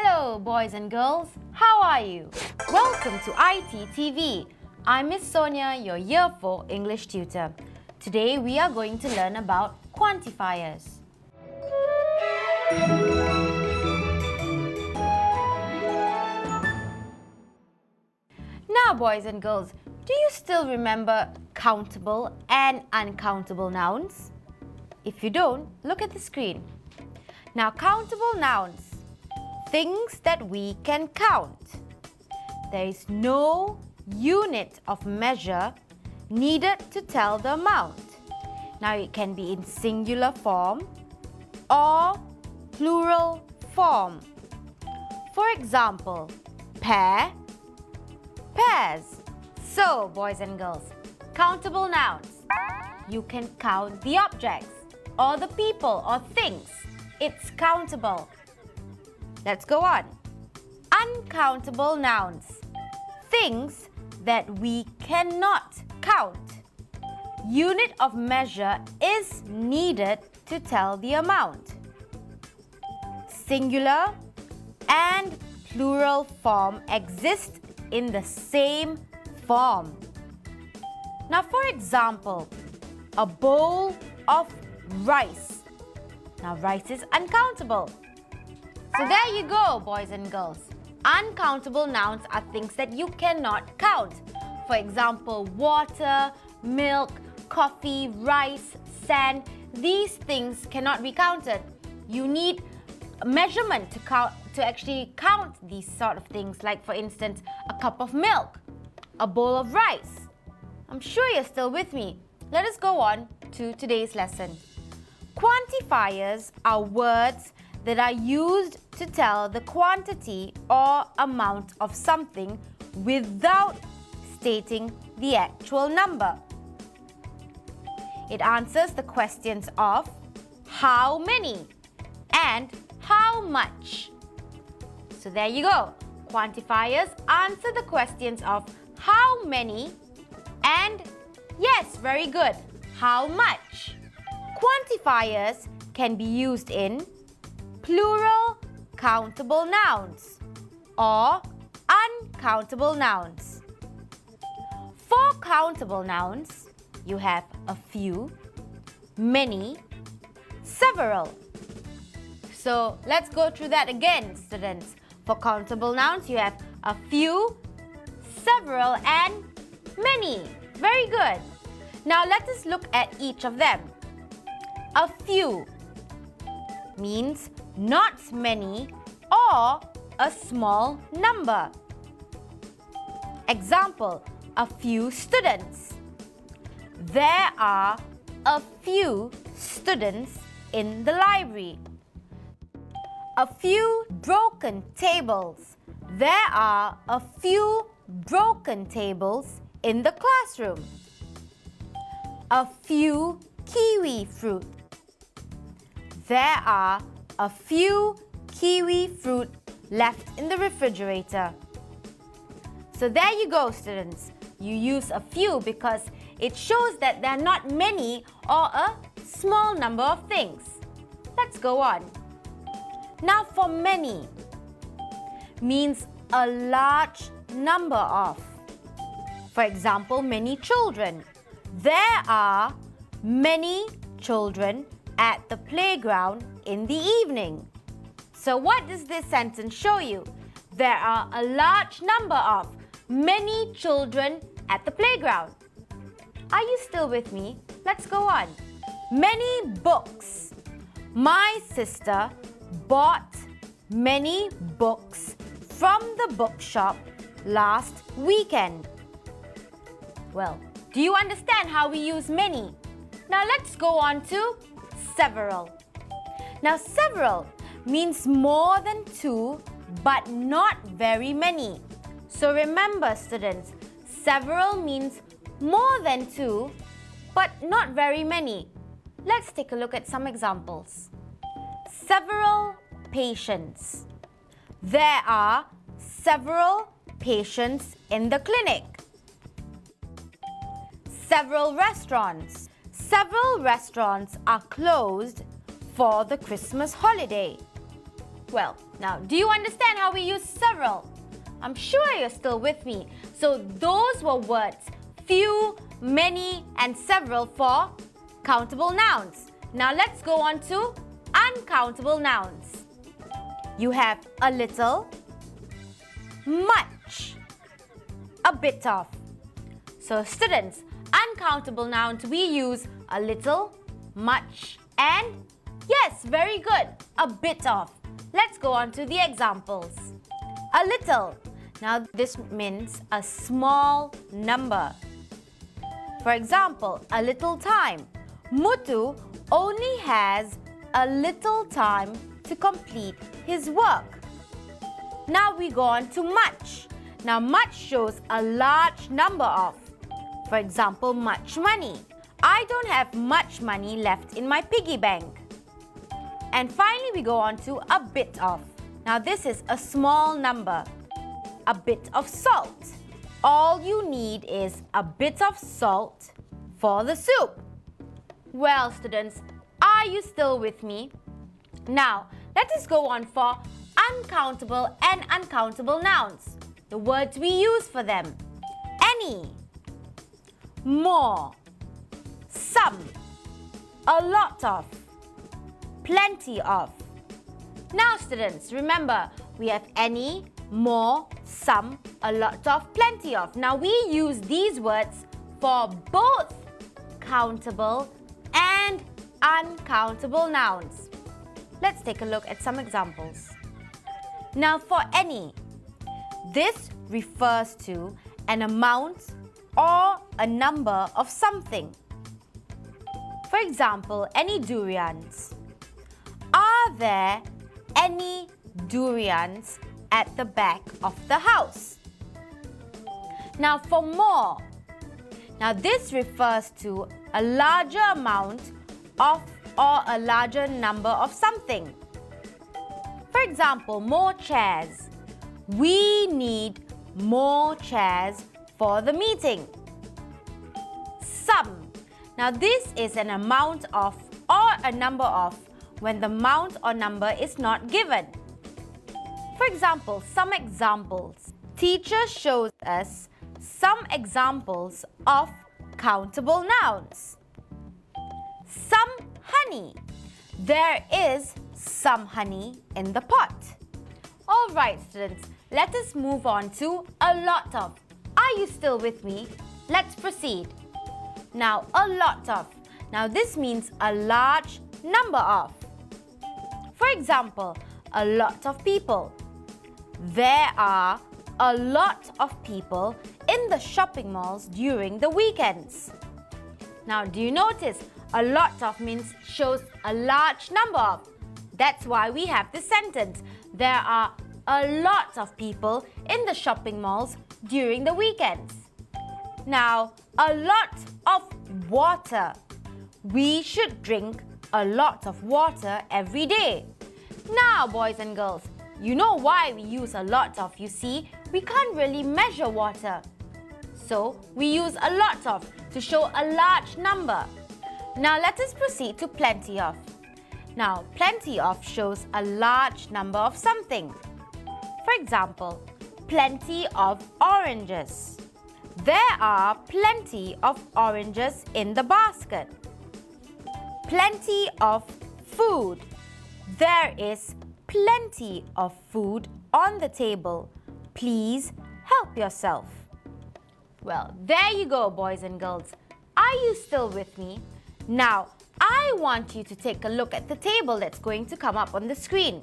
Hello boys and girls, how are you? Welcome to iTTV. I'm Miss Sonia, your Year 4 English tutor. Today we are going to learn about quantifiers. Now boys and girls, do you still remember countable and uncountable nouns? If you don't, look at the screen. Now countable nouns, things that we can count. There is no unit of measure needed to tell the amount. Now it can be in singular form or plural form. For example, pair, pairs. So, boys and girls, countable nouns. You can count the objects or the people or things. It's countable. Let's go on. Uncountable nouns. Things that we cannot count. Unit of measure is needed to tell the amount. Singular and plural form exist in the same form. Now, for example, a bowl of rice. Now, rice is uncountable. So there you go, boys and girls. Uncountable nouns are things that you cannot count. For example, water, milk, coffee, rice, sand. These things cannot be counted. You need a measurement to actually count these sort of things, like for instance, a cup of milk, a bowl of rice. I'm sure you're still with me. Let us go on to today's lesson. Quantifiers are words that are used to tell the quantity or amount of something without stating the actual number. It answers the questions of how many and how much. So there you go. Quantifiers answer the questions of how many and, yes, very good, how much. Quantifiers can be used in plural countable nouns or uncountable nouns. For countable nouns, you have a few, many, several. So let's go through that again, students. For countable nouns, you have a few, several, and many. Very good. Now let us look at each of them. A few means not many or a small number. Example, a few students. There are a few students in the library. A few broken tables. There are a few broken tables in the classroom. A few kiwi fruit. There are a few kiwi fruit left in the refrigerator. So there you go, students. You use a few because it shows that there are not many or a small number of things. Let's go on. Now for many means a large number of. For example, many children. There are many children at the playground in the evening. So what does this sentence show you? There are a large number of many children at the playground. Are you still with me? Let's go on. Many books. My sister bought many books from the bookshop last weekend. Well, do you understand how we use many? Now let's go on to several. Now several means more than two but not very many. So remember, students, several means more than two but not very many. Let's take a look at some examples. Several patients. There are several patients in the clinic. Several restaurants. Several restaurants are closed for the Christmas holiday. Well, now do you understand how we use several? I'm sure you're still with me. So those were words few, many and several for countable nouns. Now let's go on to uncountable nouns. You have a little, much, a bit of. So students, uncountable nouns we use a little, much and yes, very good, a bit of. Let's go on to the examples. A little. Now this means a small number. For example, a little time. Muthu only has a little time to complete his work. Now we go on to much. Now much shows a large number of. For example, much money. I don't have much money left in my piggy bank. And finally we go on to a bit of. Now this is a small number. A bit of salt. All you need is a bit of salt for the soup. Well, students, are you still with me? Now, let us go on for uncountable and uncountable nouns. The words we use for them. Any, more, some, a lot of, plenty of. Now, students, remember, we have any, more, some, a lot of, plenty of. Now, we use these words for both countable and uncountable nouns. Let's take a look at some examples. Now, for any, this refers to an amount or a number of something. For example, any durians. Are there any durians at the back of the house? Now for more. Now this refers to a larger amount of or a larger number of something. For example, more chairs. We need more chairs for the meeting. Some. Now this is an amount of or a number of when the amount or number is not given. For example, some examples. Teacher shows us some examples of countable nouns. Some honey. There is some honey in the pot. Alright students, let us move on to a lot of. Are you still with me? Let's proceed. Now, a lot of. Now this means a large number of. For example, a lot of people. There are a lot of people in the shopping malls during the weekends. Now, do you notice a lot of means shows a large number of? That's why we have this sentence. There are a lot of people in the shopping malls during the weekends. Now, a lot of water. We should drink a lot of water every day. Now, boys and girls, you know why we use a lot of, you see? We can't really measure water. So, we use a lot of to show a large number. Now, let us proceed to plenty of. Now, plenty of shows a large number of something. For example, plenty of oranges. There are plenty of oranges in the basket. Plenty of food. There is plenty of food on the table. Please help yourself. Well, there you go, boys and girls. Are you still with me? Now, I want you to take a look at the table that's going to come up on the screen.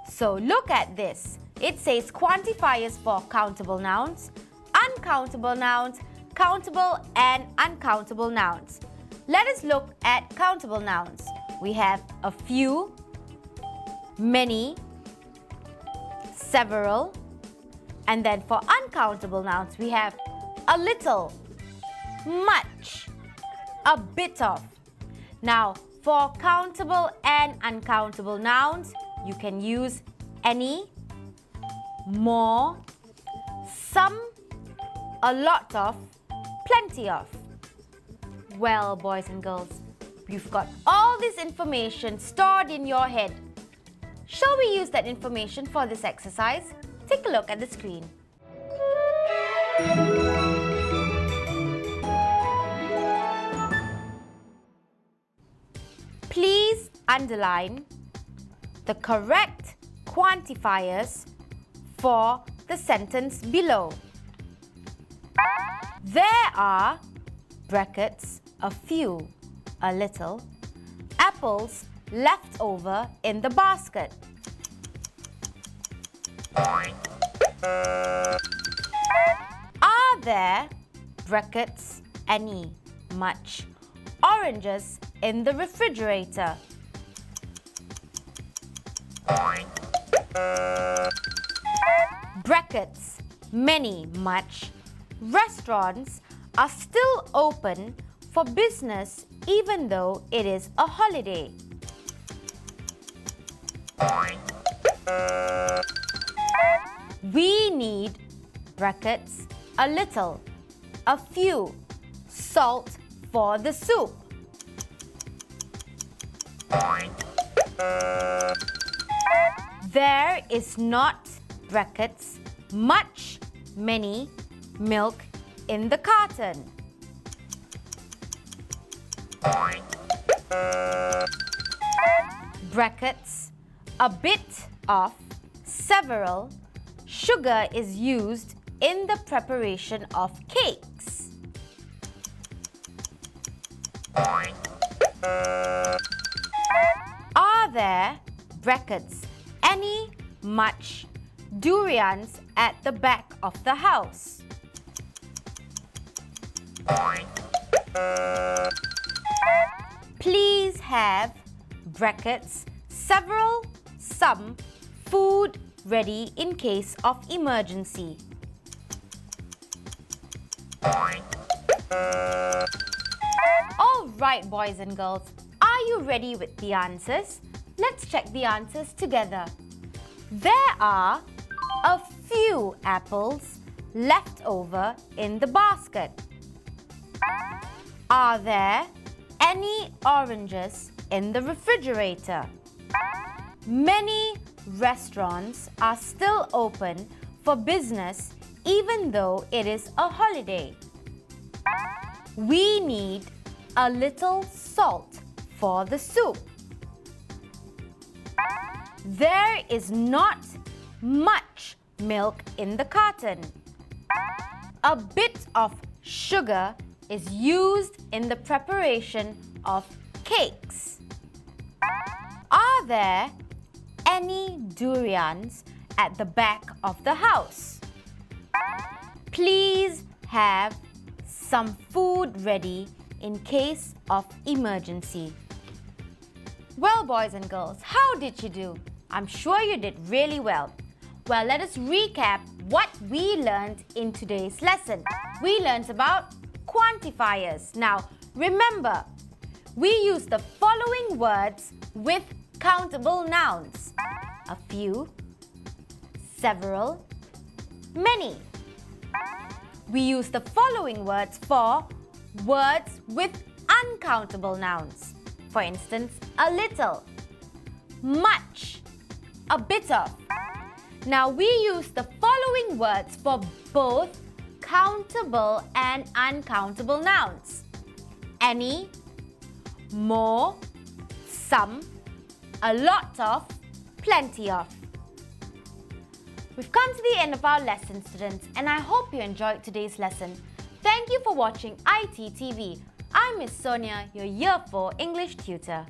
So, look at this. It says quantifiers for countable nouns, uncountable nouns, countable and uncountable nouns. Let us look at countable nouns. We have a few, many, several, and then for uncountable nouns, we have a little, much, a bit of. Now, for countable and uncountable nouns, you can use any, more, some, a lot of, plenty of. Well, boys and girls, you've got all this information stored in your head. Shall we use that information for this exercise? Take a look at the screen. Please underline the correct quantifiers for the sentence below. There are brackets, a few, a little, apples left over in the basket. Are there brackets, any, much, oranges in the refrigerator? Brackets, many, much, restaurants are still open for business even though it is a holiday. We need brackets, a little, a few, salt for the soup. There is not brackets, much, many, milk in the carton. Brackets, a bit of, several, sugar is used in the preparation of cakes. Are there brackets, any, much, durians at the back of the house? Please have brackets, several, some, food ready in case of emergency. Alright, boys and girls, are you ready with the answers? Let's check the answers together. There are a few apples left over in the basket. Are there any oranges in the refrigerator? Many restaurants are still open for business even though it is a holiday. We need a little salt for the soup. There is not much milk in the carton. A bit of sugar is used in the preparation of cakes. Are there any durians at the back of the house? Please have some food ready in case of emergency. Well, boys and girls, how did you do? I'm sure you did really well. Well, let us recap what we learned in today's lesson. We learned about quantifiers. Now, remember, we use the following words with countable nouns: a few, several, many. We use the following words for words with uncountable nouns. For instance, a little, much, a bit of. Now we use the following words for both countable and uncountable nouns: any, more, some, a lot of, plenty of. We've come to the end of our lesson, students, and I hope you enjoyed today's lesson. Thank you for watching iTTV. I'm Miss Sonia, your Year 4 English tutor.